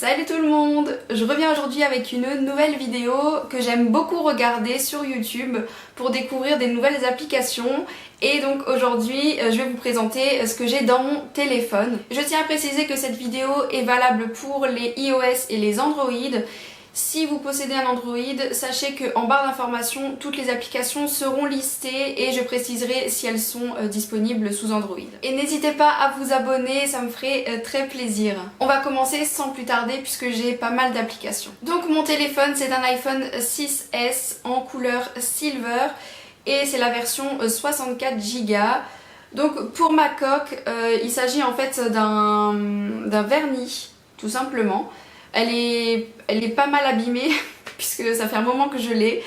Salut tout le monde! Je reviens aujourd'hui avec une nouvelle vidéo que j'aime beaucoup regarder sur YouTube pour découvrir des nouvelles applications. Et donc aujourd'hui je vais vous présenter ce que j'ai dans mon téléphone. Je tiens à préciser que cette vidéo est valable pour les iOS et les Android. Si vous possédez un Android, sachez qu'en barre d'informations, toutes les applications seront listées et je préciserai si elles sont disponibles sous Android. Et n'hésitez pas à vous abonner, ça me ferait très plaisir. On va commencer sans plus tarder puisque j'ai pas mal d'applications. Donc mon téléphone, c'est un iPhone 6S en couleur silver et c'est la version 64 Go. Donc pour ma coque, il s'agit en fait d'un vernis, tout simplement. Elle est pas mal abîmée puisque ça fait un moment que je l'ai.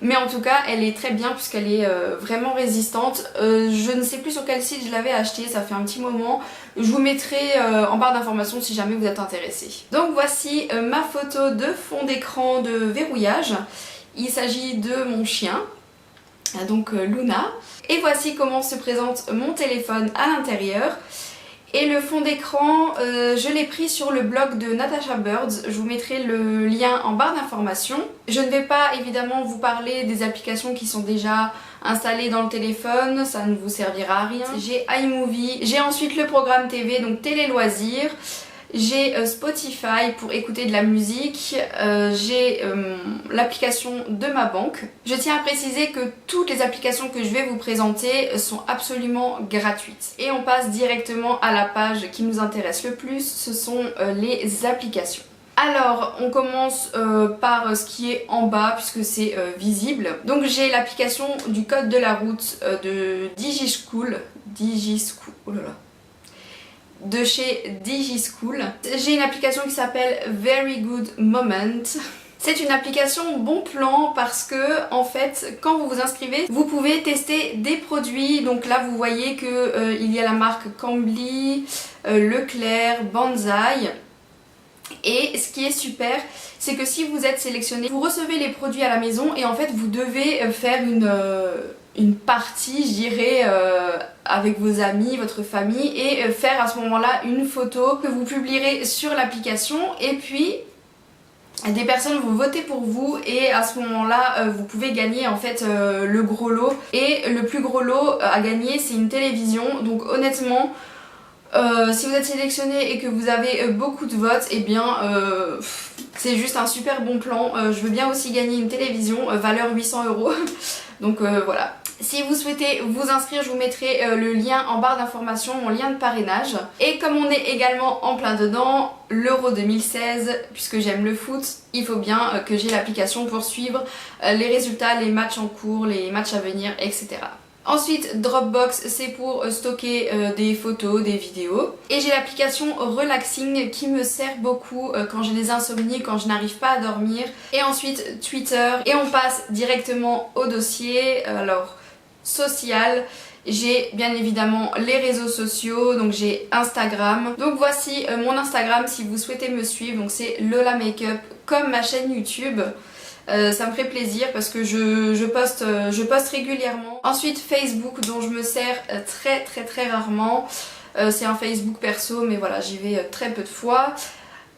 Mais en tout cas, elle est très bien puisqu'elle est vraiment résistante. Je ne sais plus sur quel site je l'avais acheté, ça fait un petit moment. Je vous mettrai en barre d'informations si jamais vous êtes intéressé. Donc voici ma photo de fond d'écran de verrouillage. Il s'agit de mon chien, donc Luna. Et voici comment se présente mon téléphone à l'intérieur. Et le fond d'écran, je l'ai pris sur le blog de Natasha Birds, je vous mettrai le lien en barre d'informations. Je ne vais pas évidemment vous parler des applications qui sont déjà installées dans le téléphone, ça ne vous servira à rien. J'ai iMovie, j'ai ensuite le programme TV, donc Télé Loisirs. J'ai Spotify pour écouter de la musique, j'ai l'application de ma banque. Je tiens à préciser que toutes les applications que je vais vous présenter sont absolument gratuites. Et on passe directement à la page qui nous intéresse le plus, ce sont les applications. Alors on commence par ce qui est en bas puisque c'est visible. Donc j'ai l'application du code de la route de DigiSchool, oh là là, de chez DigiSchool. J'ai une application qui s'appelle Very Good Moment. C'est une application bon plan parce que en fait quand vous vous inscrivez vous pouvez tester des produits. Donc là vous voyez que il y a la marque Cambly, Leclerc, Banzai. Et ce qui est super, c'est que si vous êtes sélectionné, vous recevez les produits à la maison et en fait vous devez faire une partie, je dirais, avec vos amis, votre famille, et faire à ce moment-là une photo que vous publierez sur l'application. Et puis des personnes vont voter pour vous et à ce moment-là vous pouvez gagner en fait le gros lot. Et le plus gros lot à gagner, c'est une télévision. Donc honnêtement, si vous êtes sélectionné et que vous avez beaucoup de votes, et eh bien c'est juste un super bon plan. Je veux bien aussi gagner une télévision, valeur 800 €. Donc voilà. Si vous souhaitez vous inscrire, je vous mettrai le lien en barre d'informations, mon lien de parrainage. Et comme on est également en plein dedans, l'Euro 2016, puisque j'aime le foot, il faut bien que j'ai l'application pour suivre les résultats, les matchs en cours, les matchs à venir, etc. Ensuite, Dropbox, c'est pour stocker des photos, des vidéos. Et j'ai l'application Relaxing qui me sert beaucoup quand j'ai des insomnies, quand je n'arrive pas à dormir. Et ensuite, Twitter. Et on passe directement au dossier. Alors, social. J'ai bien évidemment les réseaux sociaux, donc j'ai Instagram. Donc voici mon Instagram si vous souhaitez me suivre. Donc c'est Lola Makeup comme ma chaîne YouTube. Ça me ferait plaisir parce que je poste régulièrement. Ensuite Facebook dont je me sers très rarement. C'est un Facebook perso mais voilà, j'y vais très peu de fois.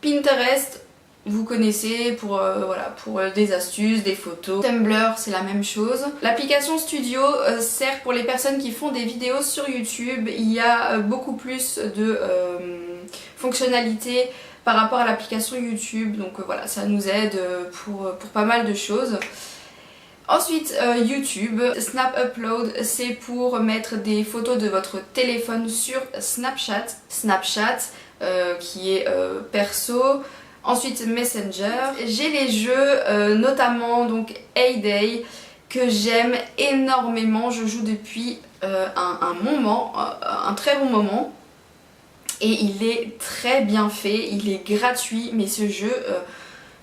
Pinterest, vous connaissez pour, pour des astuces, des photos. Tumblr, c'est la même chose. L'application Studio sert pour les personnes qui font des vidéos sur YouTube. Il y a beaucoup plus de fonctionnalités par rapport à l'application YouTube, donc voilà, ça nous aide pour pas mal de choses. Ensuite YouTube, Snap Upload, c'est pour mettre des photos de votre téléphone sur Snapchat, qui est perso. Ensuite Messenger, j'ai les jeux, notamment donc Hay que j'aime énormément, je joue depuis un très bon moment. Et il est très bien fait, il est gratuit, mais ce jeu,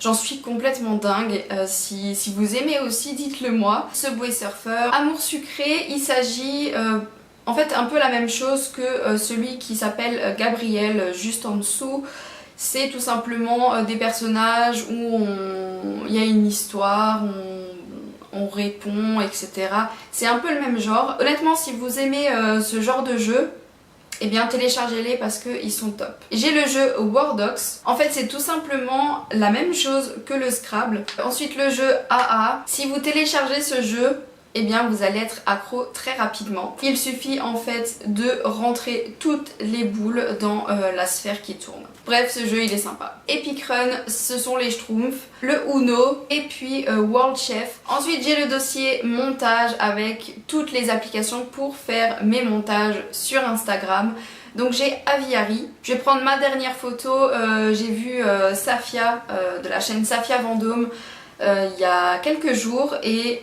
j'en suis complètement dingue. Si vous aimez aussi, dites-le moi. Subway Surfer, Amour sucré, il s'agit en fait un peu la même chose que celui qui s'appelle Gabriel, juste en dessous. C'est tout simplement des personnages où il y a une histoire, on répond, etc. C'est un peu le même genre. Honnêtement, si vous aimez ce genre de jeu, eh bien téléchargez-les parce qu'ils sont top. J'ai le jeu Wordox. En fait c'est tout simplement la même chose que le Scrabble. Ensuite le jeu AA. Si vous téléchargez ce jeu, eh bien vous allez être accro très rapidement. Il suffit en fait de rentrer toutes les boules dans la sphère qui tourne. Bref, ce jeu il est sympa. Epic Run, ce sont les Schtroumpfs, le Uno et puis World Chef. Ensuite j'ai le dossier montage avec toutes les applications pour faire mes montages sur Instagram. Donc j'ai Aviary. Je vais prendre ma dernière photo. J'ai vu Safia de la chaîne Safia Vendôme il y a quelques jours et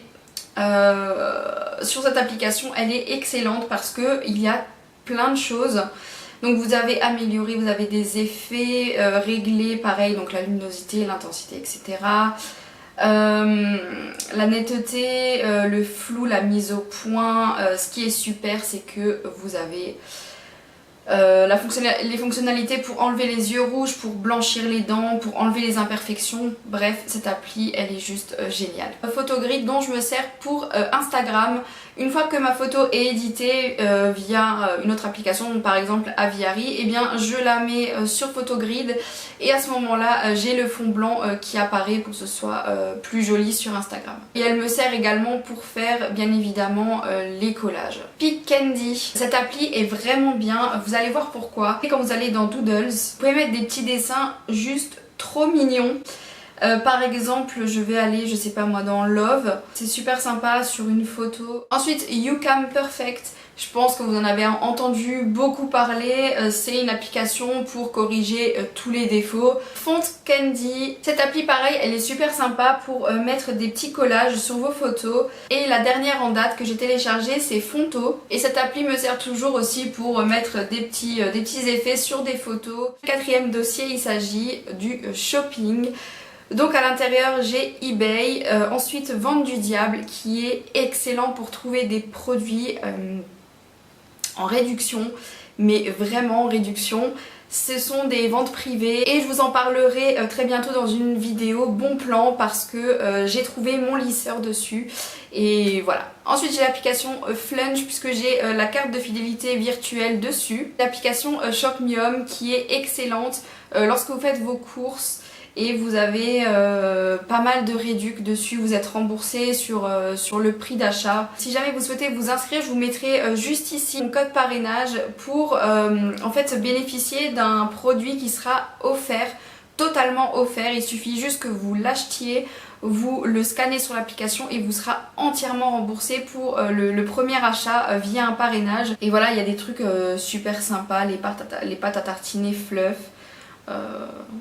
sur cette application elle est excellente parce que il y a plein de choses. Donc vous avez amélioré, vous avez des effets réglés, pareil, donc la luminosité, l'intensité, etc. La netteté, le flou, la mise au point. Ce qui est super, c'est que vous avez les fonctionnalités pour enlever les yeux rouges, pour blanchir les dents, pour enlever les imperfections. Bref, cette appli elle est juste géniale. Photogrid dont je me sers pour Instagram. Une fois que ma photo est éditée via une autre application, par exemple Aviary, eh bien je la mets sur Photogrid et à ce moment là j'ai le fond blanc qui apparaît pour que ce soit plus joli sur Instagram. Et elle me sert également pour faire bien évidemment les collages. Piccandy, cette appli est vraiment bien, vous allez voir pourquoi. Et quand vous allez dans Doodles, vous pouvez mettre des petits dessins juste trop mignons. Par exemple, je vais aller, je sais pas moi, dans Love. C'est super sympa sur une photo. Ensuite, YouCam Perfect. Je pense que vous en avez entendu beaucoup parler. C'est une application pour corriger tous les défauts. Font Candy. Cette appli, pareil, elle est super sympa pour mettre des petits collages sur vos photos. Et la dernière en date que j'ai téléchargée, c'est Fonto. Et cette appli me sert toujours aussi pour mettre des petits effets sur des photos. Quatrième dossier, il s'agit du shopping. Donc à l'intérieur j'ai eBay, ensuite Vente du Diable qui est excellent pour trouver des produits en réduction, mais vraiment réduction. Ce sont des ventes privées et je vous en parlerai très bientôt dans une vidéo bon plan parce que j'ai trouvé mon lisseur dessus et voilà. Ensuite j'ai l'application Flunch puisque j'ai la carte de fidélité virtuelle dessus. L'application Shop Me Home qui est excellente lorsque vous faites vos courses. Et vous avez pas mal de réducs dessus, vous êtes remboursé sur le prix d'achat. Si jamais vous souhaitez vous inscrire, je vous mettrai juste ici mon code parrainage pour en fait bénéficier d'un produit qui sera offert, totalement offert. Il suffit juste que vous l'achetiez, vous le scannez sur l'application et vous sera entièrement remboursé pour le premier achat via un parrainage. Et voilà, il y a des trucs super sympas, les pâtes à tartiner Fluff.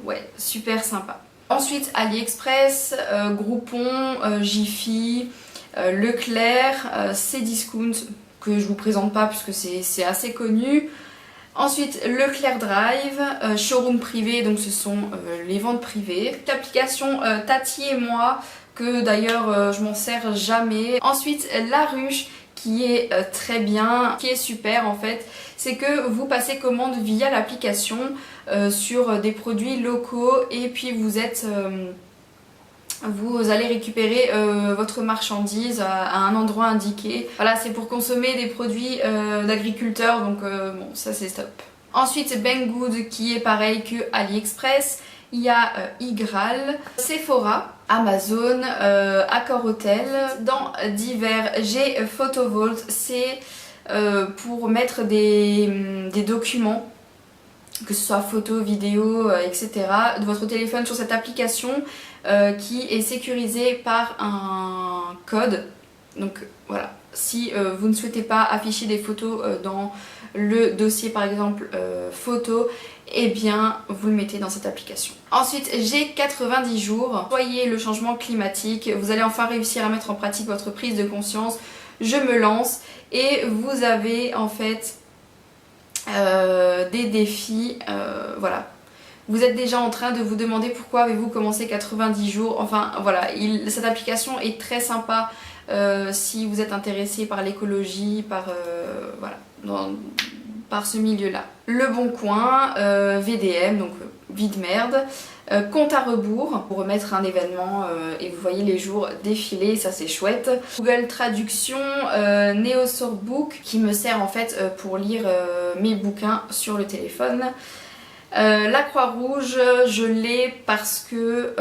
Ouais, super sympa. Ensuite AliExpress, Groupon, Jiffy, Leclerc, Cdiscount que je vous présente pas puisque c'est assez connu. Ensuite Leclerc Drive, showroom privé, donc ce sont les ventes privées. L'application Tati et moi que d'ailleurs je m'en sers jamais. Ensuite La Ruche qui est très bien, qui est super en fait, c'est que vous passez commande via l'application sur des produits locaux et puis vous allez récupérer votre marchandise à un endroit indiqué. Voilà, c'est pour consommer des produits d'agriculteurs, donc bon, ça c'est top. Ensuite Banggood qui est pareil que AliExpress. Il y a Igral, Sephora, Amazon, Accor Hotel. Dans divers, j'ai Photovault, c'est pour mettre des documents, que ce soit photos, vidéos, etc. de votre téléphone sur cette application qui est sécurisée par un code. Donc voilà, si vous ne souhaitez pas afficher des photos dans le dossier par exemple photo, et bien vous le mettez dans cette application. Ensuite j'ai 90 jours, voyez le changement climatique, vous allez enfin réussir à mettre en pratique votre prise de conscience, je me lance et vous avez en fait des défis, voilà. Vous êtes déjà en train de vous demander pourquoi avez-vous commencé 90 jours, enfin voilà, cette application est très sympa si vous êtes intéressé par l'écologie, par ce milieu-là. Le Bon Coin, VDM, donc vide merde, compte à rebours pour remettre un événement et vous voyez les jours défiler, ça c'est chouette. Google Traduction, Neosourcebook qui me sert en fait pour lire mes bouquins sur le téléphone. La Croix-Rouge, je l'ai parce que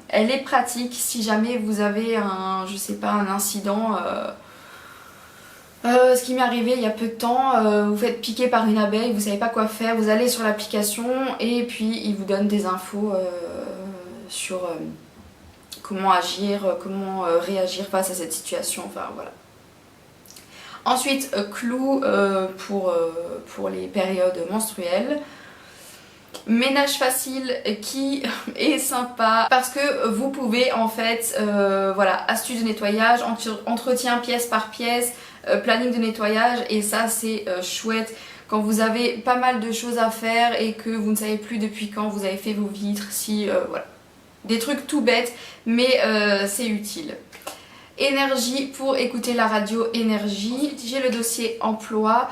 elle est pratique si jamais vous avez je sais pas, un incident. Ce qui m'est arrivé il y a peu de temps, vous faites piquer par une abeille, vous savez pas quoi faire, vous allez sur l'application et puis il vous donne des infos sur comment agir, comment réagir face à cette situation, enfin voilà. Ensuite, Clou pour les périodes menstruelles. Ménage facile qui est sympa parce que vous pouvez en fait, voilà, astuce de nettoyage, entretien pièce par pièce, planning de nettoyage et ça c'est chouette quand vous avez pas mal de choses à faire et que vous ne savez plus depuis quand vous avez fait vos vitres, si voilà. Des trucs tout bêtes mais c'est utile. Énergie pour écouter la radio Énergie. J'ai le dossier emploi.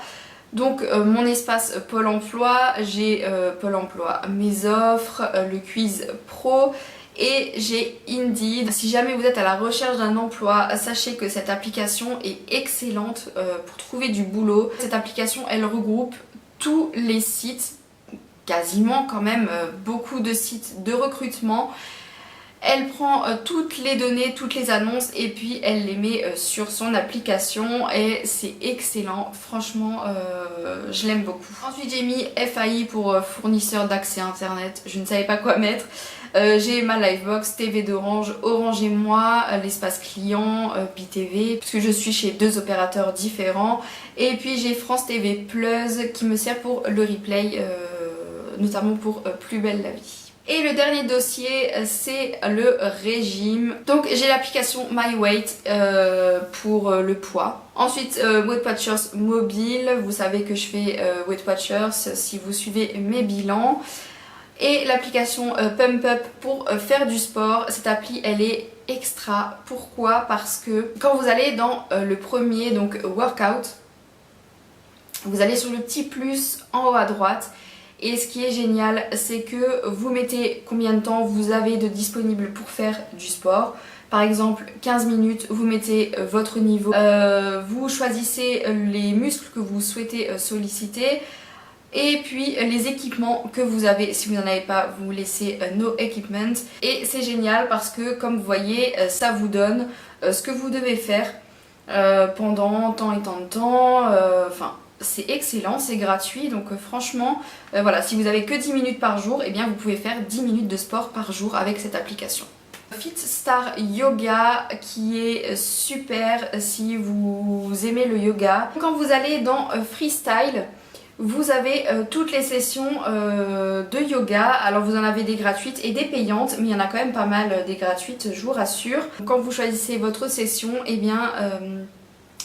Donc mon espace Pôle emploi, j'ai Pôle emploi mes offres, le quiz pro et j'ai Indeed. Si jamais vous êtes à la recherche d'un emploi, sachez que cette application est excellente pour trouver du boulot. Cette application elle regroupe tous les sites, quasiment quand même beaucoup de sites de recrutement. Elle prend toutes les données, toutes les annonces et puis elle les met sur son application et c'est excellent, franchement je l'aime beaucoup. Ensuite j'ai mis FAI pour fournisseur d'accès internet, je ne savais pas quoi mettre. J'ai ma Livebox, TV d'Orange, Orange et moi, l'espace client, BTV, puisque je suis chez 2 opérateurs différents. Et puis j'ai France TV Plus qui me sert pour le replay, notamment pour Plus belle la vie. Et le dernier dossier c'est le régime. Donc j'ai l'application MyWeight pour le poids. Ensuite Weight Watchers mobile, vous savez que je fais Weight Watchers si vous suivez mes bilans. Et l'application Pump Up pour faire du sport. Cette appli elle est extra. Pourquoi? Parce que quand vous allez dans le premier donc workout, vous allez sur le petit plus en haut à droite. Et ce qui est génial, c'est que vous mettez combien de temps vous avez de disponible pour faire du sport. Par exemple 15 minutes, vous mettez votre niveau, vous choisissez les muscles que vous souhaitez solliciter et puis les équipements que vous avez. Si vous n'en avez pas, vous laissez No Equipment. Et c'est génial parce que comme vous voyez, ça vous donne ce que vous devez faire pendant tant et tant de temps, enfin... C'est excellent, c'est gratuit, donc franchement, voilà, si vous avez que 10 minutes par jour, eh bien vous pouvez faire 10 minutes de sport par jour avec cette application. FitStar Yoga qui est super si vous aimez le yoga. Quand vous allez dans Freestyle, vous avez toutes les sessions de yoga. Alors vous en avez des gratuites et des payantes, mais il y en a quand même pas mal des gratuites, je vous rassure. Quand vous choisissez votre session, eh bien...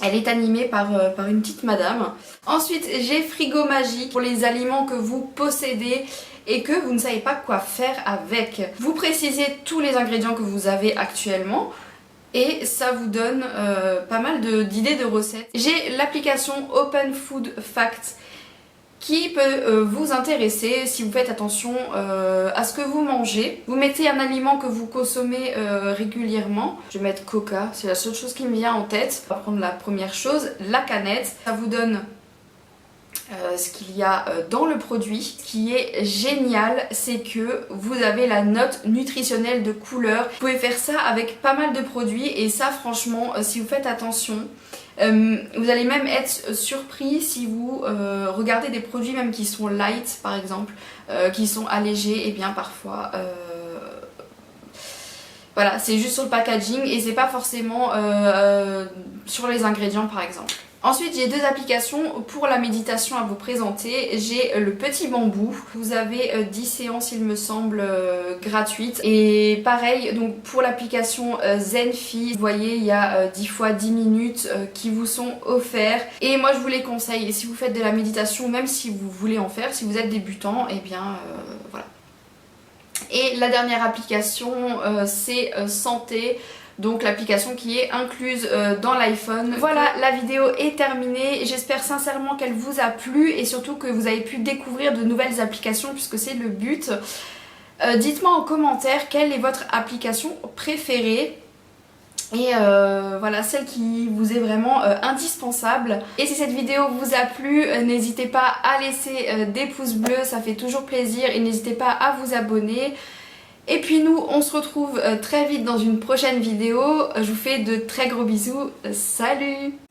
elle est animée par une petite madame. Ensuite, j'ai Frigo Magique pour les aliments que vous possédez et que vous ne savez pas quoi faire avec. Vous précisez tous les ingrédients que vous avez actuellement et ça vous donne pas mal d'idées de recettes. J'ai l'application Open Food Facts qui peut vous intéresser si vous faites attention à ce que vous mangez. Vous mettez un aliment que vous consommez régulièrement. Je vais mettre Coca, c'est la seule chose qui me vient en tête. On va prendre la première chose, la canette. Ça vous donne ce qu'il y a dans le produit. Ce qui est génial, c'est que vous avez la note nutritionnelle de couleur. Vous pouvez faire ça avec pas mal de produits et ça franchement, si vous faites attention, vous allez même être surpris si vous regardez des produits même qui sont light par exemple, qui sont allégés, et bien parfois voilà, c'est juste sur le packaging et c'est pas forcément sur les ingrédients par exemple. Ensuite j'ai 2 applications pour la méditation à vous présenter. J'ai le Petit Bambou, vous avez 10 séances il me semble gratuites. Et pareil donc pour l'application Zenfi, vous voyez il y a 10 fois 10 minutes qui vous sont offerts. Et moi je vous les conseille, et si vous faites de la méditation, même si vous voulez en faire, si vous êtes débutant, et bien voilà. Et la dernière application c'est Santé. donc l'application qui est incluse dans l'iPhone. Voilà, la vidéo est terminée, j'espère sincèrement qu'elle vous a plu et surtout que vous avez pu découvrir de nouvelles applications puisque c'est le but. Dites-moi en commentaire quelle est votre application préférée. Et voilà, celle qui vous est vraiment indispensable. Et si cette vidéo vous a plu, n'hésitez pas à laisser des pouces bleus, ça fait toujours plaisir. Et n'hésitez pas à vous abonner. Et puis nous, on se retrouve très vite dans une prochaine vidéo. Je vous fais de très gros bisous. Salut!